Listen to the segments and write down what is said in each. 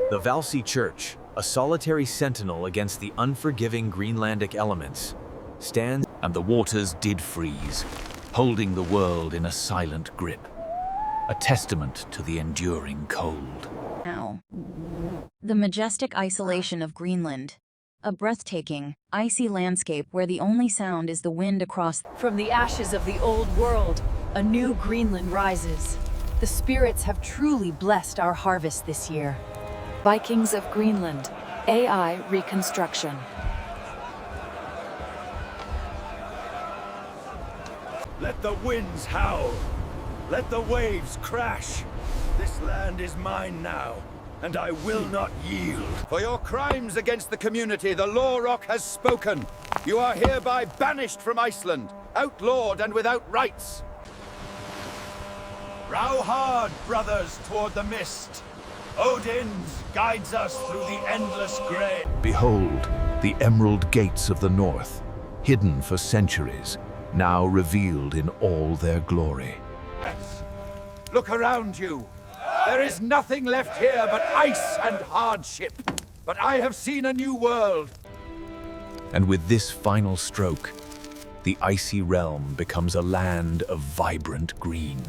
The Hvalsey Church, a solitary sentinel against the unforgiving Greenlandic elements, stands, and the waters did freeze, holding the world in a silent grip, a testament to the enduring cold. Now, the majestic isolation of Greenland, a breathtaking, icy landscape where the only sound is the wind across. From the ashes of the old world, a new Greenland rises. The spirits have truly blessed our harvest this year. Vikings of Greenland, AI Reconstruction. Let the winds howl. Let the waves crash. This land is mine now, and I will not yield. For your crimes against the community, the Law Rock has spoken. You are hereby banished from Iceland, outlawed and without rights. Row hard, brothers, toward the mist. Odin guides us through the endless grey. Behold, the emerald gates of the north, hidden for centuries, now revealed in all their glory. Yes. Look around you. There is nothing left here but ice and hardship. But I have seen a new world. And with this final stroke, the icy realm becomes a land of vibrant green.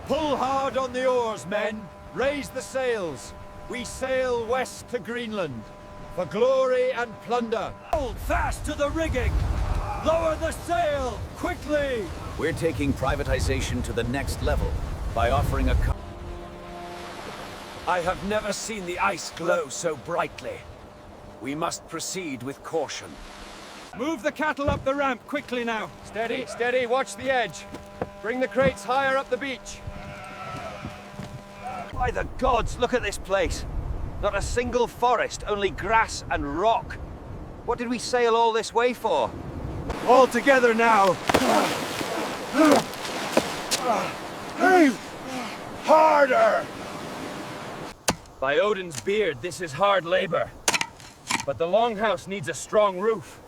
Pull hard on the oars, men. Raise the sails. We sail west to Greenland for glory and plunder. Hold fast to the rigging. Lower the sail, quickly! We're taking privatization to the next level by offering a... I have never seen the ice glow so brightly. We must proceed with caution. Move the cattle up the ramp quickly now. Steady, steady, watch the edge. Bring the crates higher up the beach. By the gods, look at this place. Not a single forest, only grass and rock. What did we sail all this way for? All together now. Heave harder! By Odin's beard, this is hard labor. But the Longhouse needs a strong roof.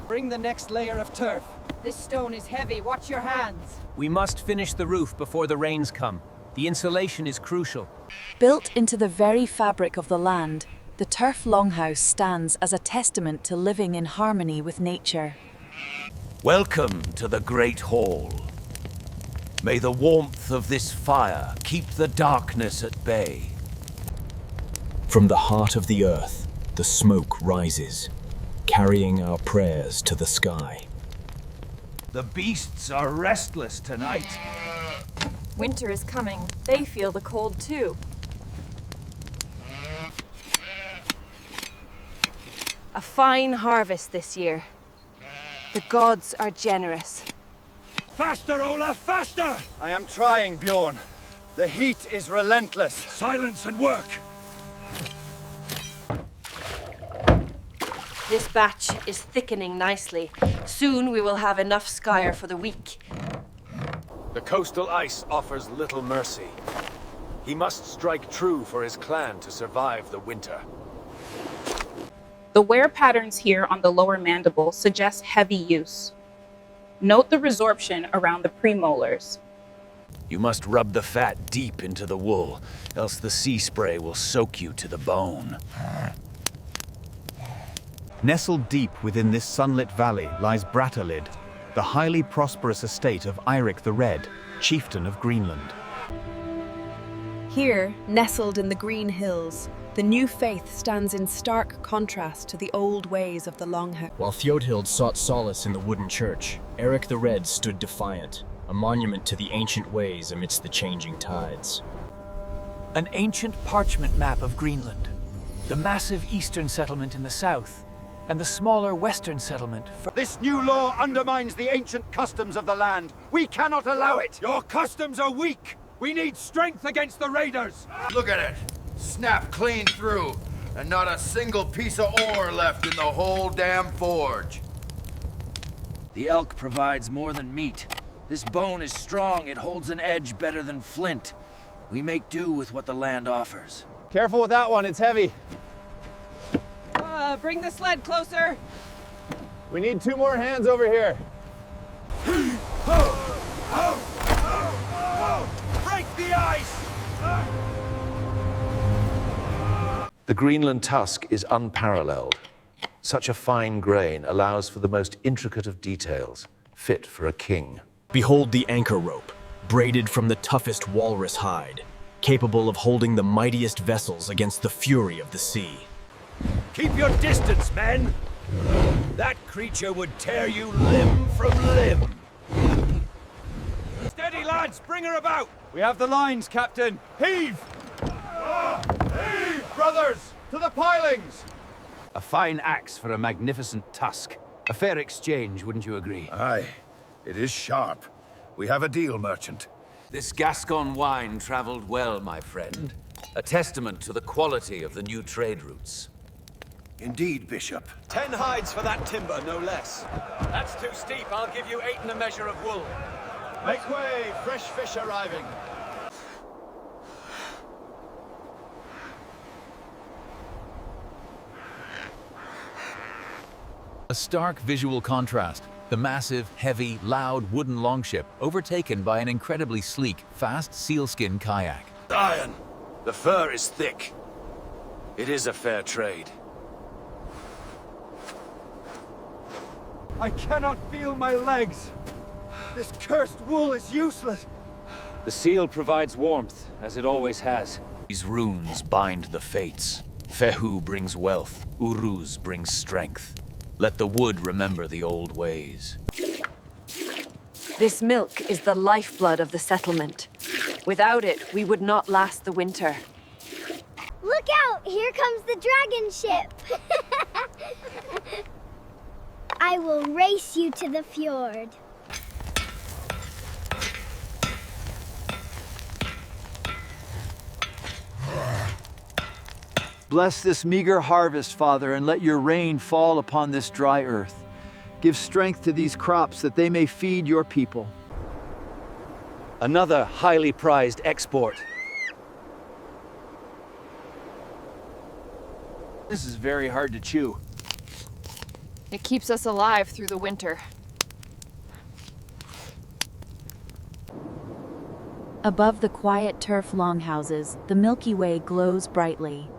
Bring the next layer of turf. This stone is heavy, watch your hands. We must finish the roof before the rains come. The insulation is crucial. Built into the very fabric of the land, the turf longhouse stands as a testament to living in harmony with nature. Welcome to the Great Hall. May the warmth of this fire keep the darkness at bay. From the heart of the earth, the smoke rises, carrying our prayers to the sky. The beasts are restless tonight. Winter is coming. They feel the cold too. A fine harvest this year. The gods are generous. Faster, Olaf, faster! I am trying, Bjorn. The heat is relentless. Silence and work. This batch is thickening nicely. Soon we will have enough skyr for the week. The coastal ice offers little mercy. He must strike true for his clan to survive the winter. The wear patterns here on the lower mandible suggest heavy use. Note the resorption around the premolars. You must rub the fat deep into the wool, else the sea spray will soak you to the bone. Nestled deep within this sunlit valley lies Brattahlid, the highly prosperous estate of Erik the Red, chieftain of Greenland. Here, nestled in the green hills, the new faith stands in stark contrast to the old ways of the Longhouse. While Thiodhild sought solace in the wooden church, Erik the Red stood defiant, a monument to the ancient ways amidst the changing tides. An ancient parchment map of Greenland, the massive eastern settlement in the south, and the smaller western settlement. This new law undermines the ancient customs of the land. We cannot allow it. Your customs are weak. We need strength against the raiders. Look at it. Snapped clean through, and not a single piece of ore left in the whole damn forge. The elk provides more than meat. This bone is strong. It holds an edge better than flint. We make do with what the land offers. Careful with that one. It's heavy. Bring the sled closer. We need 2 more hands over here. Break the ice! The Greenland tusk is unparalleled. Such a fine grain allows for the most intricate of details, fit for a king. Behold the anchor rope, braided from the toughest walrus hide, capable of holding the mightiest vessels against the fury of the sea. Keep your distance, men! That creature would tear you limb from limb! Steady, lads! Bring her about! We have the lines, Captain! Heave! Heave, brothers! To the pilings! A fine axe for a magnificent tusk. A fair exchange, wouldn't you agree? Aye, it is sharp. We have a deal, merchant. This Gascon wine traveled well, my friend. A testament to the quality of the new trade routes. Indeed, Bishop. 10 hides for that timber, no less. That's too steep. I'll give you 8 and a measure of wool. Make way! Fresh fish arriving. A stark visual contrast. The massive, heavy, loud wooden longship overtaken by an incredibly sleek, fast sealskin kayak. Iron. The fur is thick. It is a fair trade. I cannot feel my legs. This cursed wool is useless. The seal provides warmth, as it always has. These runes bind the fates. Fehu brings wealth. Uruz brings strength. Let the wood remember the old ways. This milk is the lifeblood of the settlement. Without it, we would not last the winter. Look out! Here comes the dragon ship! I will race you to the fjord. Bless this meager harvest, Father, and let your rain fall upon this dry earth. Give strength to these crops that they may feed your people. Another highly prized export. This is very hard to chew. It keeps us alive through the winter. Above the quiet turf longhouses, the Milky Way glows brightly.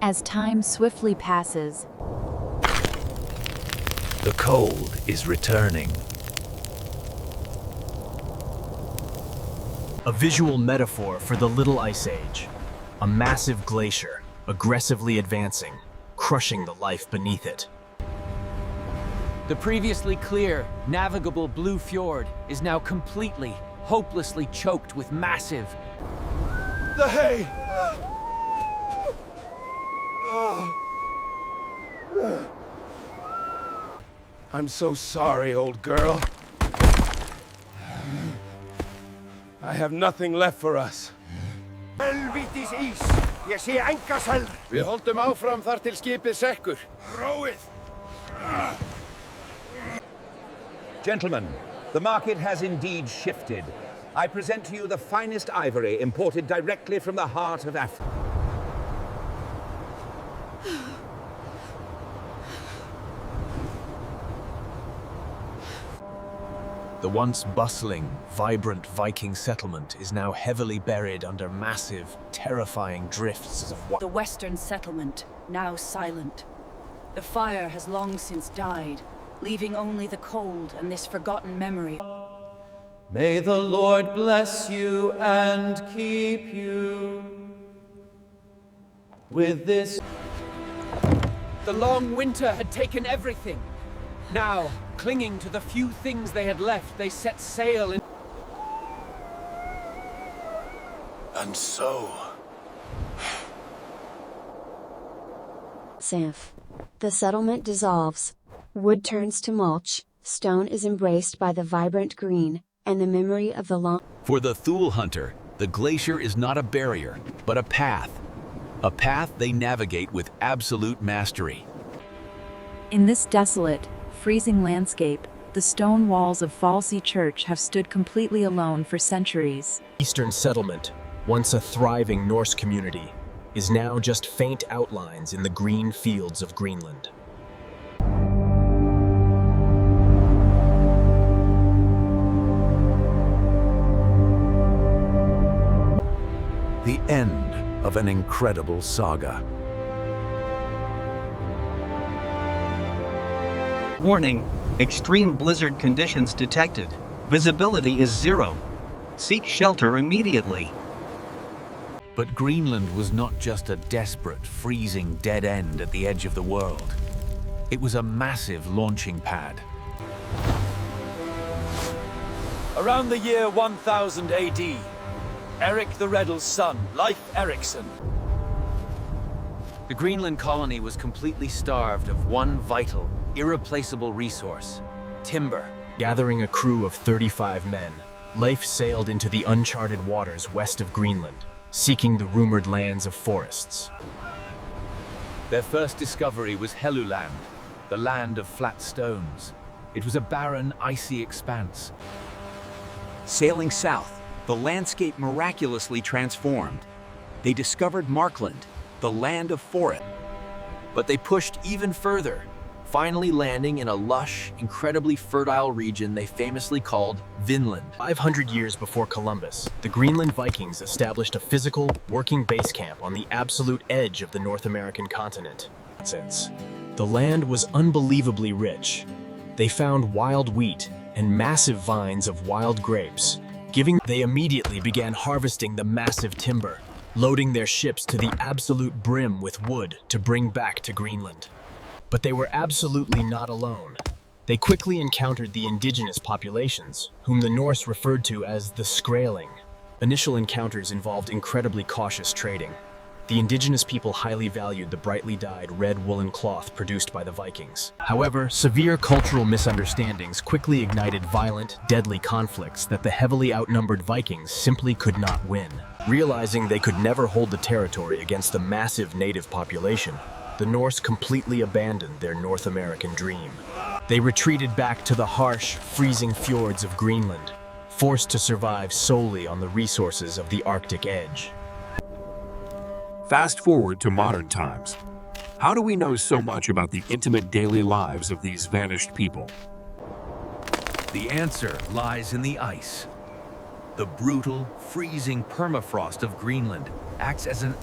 As time swiftly passes, The cold is returning. A visual metaphor for the Little Ice Age. A massive glacier, aggressively advancing, crushing the life beneath it. The previously clear, navigable blue fjord is now completely, hopelessly choked with massive... The hay! I'm so sorry, old girl. I have nothing left for us. Helvítis ís! Ég sé enga selv! Við holdum áfram þar til skipið sekkur. Róið! Gentlemen, the market has indeed shifted. I present to you the finest ivory imported directly from the heart of Africa. The once bustling, vibrant Viking settlement is now heavily buried under massive, terrifying drifts of The western settlement, now silent. The fire has long since died, leaving only the cold and this forgotten memory. May the Lord bless you and keep you. With this... The long winter had taken everything. Now, clinging to the few things they had left, they set sail in... And so... Sanf. The settlement dissolves. Wood turns to mulch, stone is embraced by the vibrant green, and the memory of the long... For the Thule hunter, the glacier is not a barrier, but a path. A path they navigate with absolute mastery. in this desolate, freezing landscape, the stone walls of Hvalsey Church have stood completely alone for centuries. Eastern settlement, once a thriving Norse community, is now just faint outlines in the green fields of Greenland. The end of an incredible saga. Warning, extreme blizzard conditions detected. Visibility is 0. Seek shelter immediately. But Greenland was not just a desperate, freezing dead end at the edge of the world. It was a massive launching pad. Around the year 1000 AD, Erik the Red's son, Leif Erikson. The Greenland colony was completely starved of one vital, irreplaceable resource: timber. Gathering a crew of 35 men, Leif sailed into the uncharted waters west of Greenland, seeking the rumored lands of forests. Their first discovery was Helluland, the land of flat stones. It was a barren, icy expanse. Sailing south, the landscape miraculously transformed. They discovered Markland, the land of forest. But they pushed even further, finally landing in a lush, incredibly fertile region they famously called Vinland. 500 years before Columbus, the Greenland Vikings established a physical, working base camp on the absolute edge of the North American continent. Since the land was unbelievably rich, they found wild wheat and massive vines of wild grapes, they immediately began harvesting the massive timber, loading their ships to the absolute brim with wood to bring back to Greenland. But they were absolutely not alone. They quickly encountered the indigenous populations, whom the Norse referred to as the Skraeling. Initial encounters involved incredibly cautious trading. The indigenous people highly valued the brightly dyed red woolen cloth produced by the Vikings. However, severe cultural misunderstandings quickly ignited violent, deadly conflicts that the heavily outnumbered Vikings simply could not win. Realizing they could never hold the territory against the massive native population, the Norse completely abandoned their North American dream. They retreated back to the harsh, freezing fjords of Greenland, forced to survive solely on the resources of the Arctic edge. Fast forward to modern times. How do we know so much about the intimate daily lives of these vanished people? The answer lies in the ice. The brutal, freezing permafrost of Greenland acts as an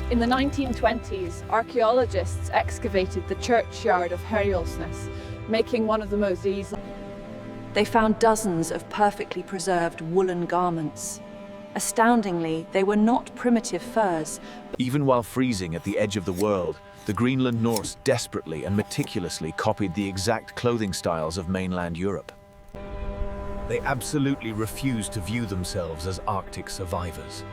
In the 1920s, archaeologists excavated the churchyard of Herjolfsnes, making one of the most easily. They found dozens of perfectly preserved woolen garments. Astoundingly, they were not primitive furs. Even while freezing at the edge of the world, the Greenland Norse desperately and meticulously copied the exact clothing styles of mainland Europe. They absolutely refused to view themselves as Arctic survivors.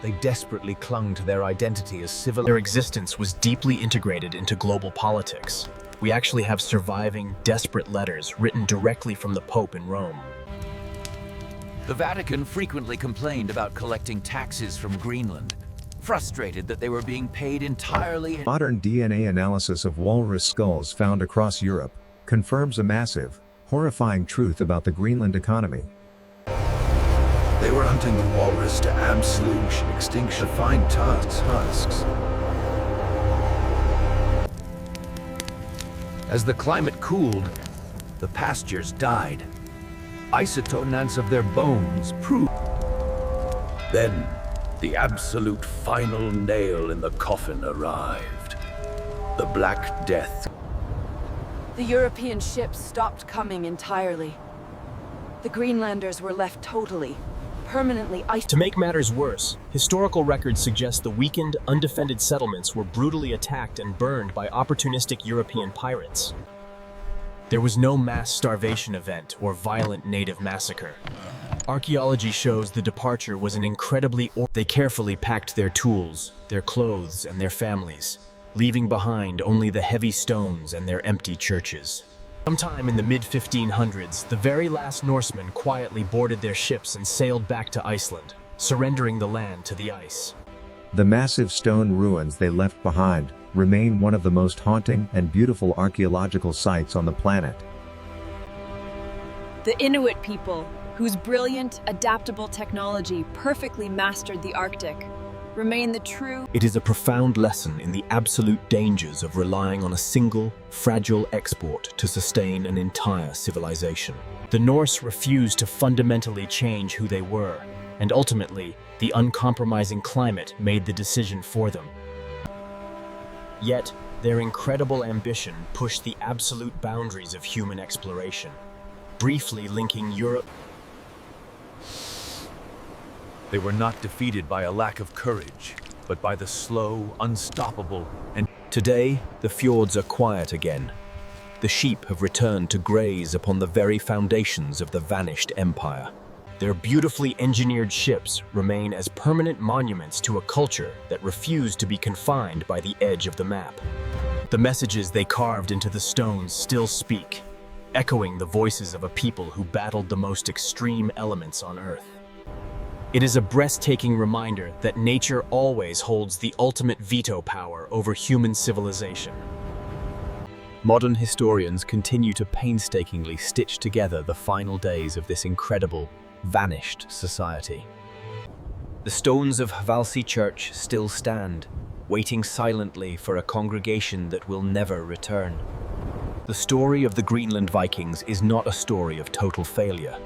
They desperately clung to their identity as civil. Their existence was deeply integrated into global politics. We actually have surviving, desperate letters written directly from the Pope in Rome. The Vatican frequently complained about collecting taxes from Greenland, frustrated that they were being paid entirely in Modern DNA analysis of walrus skulls found across Europe confirms a massive, horrifying truth about the Greenland economy. They were hunting the walrus to absolute extinction, fine tusks. As the climate cooled, the pastures died. Isotonance of their bones proved. Then, the absolute final nail in the coffin arrived. The Black Death. The European ships stopped coming entirely. The Greenlanders were left totally, permanently isolated. To make matters worse, historical records suggest the weakened, undefended settlements were brutally attacked and burned by opportunistic European pirates. There was no mass starvation event or violent native massacre. Archaeology shows the departure was an incredibly They carefully packed their tools, their clothes, and their families, leaving behind only the heavy stones and their empty churches. Sometime in the mid-1500s, the very last Norsemen quietly boarded their ships and sailed back to Iceland, surrendering the land to the ice. The massive stone ruins they left behind remain one of the most haunting and beautiful archaeological sites on the planet. The Inuit people, whose brilliant, adaptable technology perfectly mastered the Arctic, remain the true. It is a profound lesson in the absolute dangers of relying on a single, fragile export to sustain an entire civilization. The Norse refused to fundamentally change who they were, and ultimately, the uncompromising climate made the decision for them. Yet, Their incredible ambition pushed the absolute boundaries of human exploration, briefly linking Europe. They were not defeated by a lack of courage, but by the slow, unstoppable, and today, the fjords are quiet again. The sheep have returned to graze upon the very foundations of the vanished empire. Their beautifully engineered ships remain as permanent monuments to a culture that refused to be confined by the edge of the map. The messages they carved into the stones still speak, echoing the voices of a people who battled the most extreme elements on Earth. It is a breathtaking reminder that nature always holds the ultimate veto power over human civilization. Modern historians continue to painstakingly stitch together the final days of this incredible, vanished society. The stones of Hvalsey Church still stand, waiting silently for a congregation that will never return. The story of the Greenland Vikings is not a story of total failure.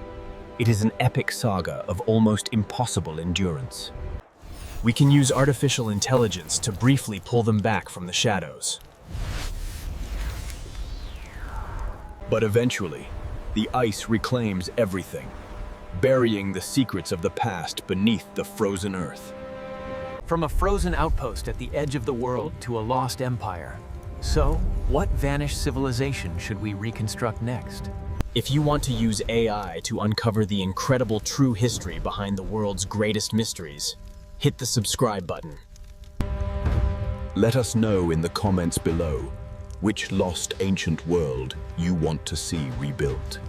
It is an epic saga of almost impossible endurance. We can use artificial intelligence to briefly pull them back from the shadows. But eventually, the ice reclaims everything, burying the secrets of the past beneath the frozen earth. from a frozen outpost at the edge of the world to a lost empire. So, what vanished civilization should we reconstruct next? If you want to use AI to uncover the incredible true history behind the world's greatest mysteries, hit the subscribe button. Let us know in the comments below which lost ancient world you want to see rebuilt.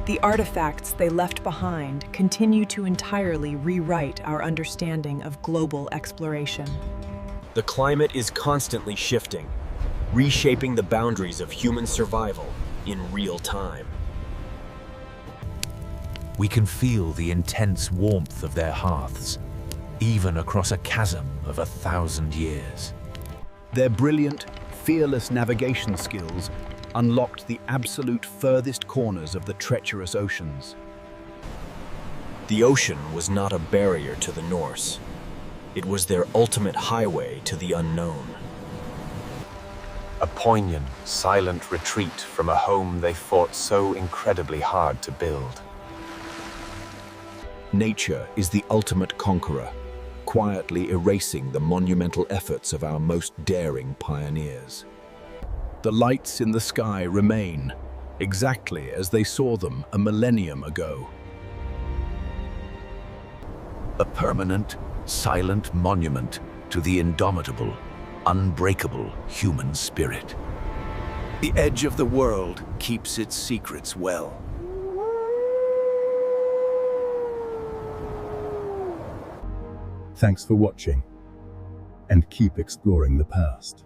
The artifacts they left behind continue to entirely rewrite our understanding of global exploration. The climate is constantly shifting, reshaping the boundaries of human survival in real time. We can feel the intense warmth of their hearths, even across a chasm of 1,000 years. Their brilliant, fearless navigation skills unlocked the absolute furthest corners of the treacherous oceans. The ocean was not a barrier to the Norse. It was their ultimate highway to the unknown. A poignant, silent retreat from a home they fought so incredibly hard to build. Nature is the ultimate conqueror, quietly erasing the monumental efforts of our most daring pioneers. The lights in the sky remain exactly as they saw them a millennium ago. A permanent, silent monument to the indomitable, unbreakable human spirit. The edge of the world keeps its secrets well. Thanks for watching, and keep exploring the past.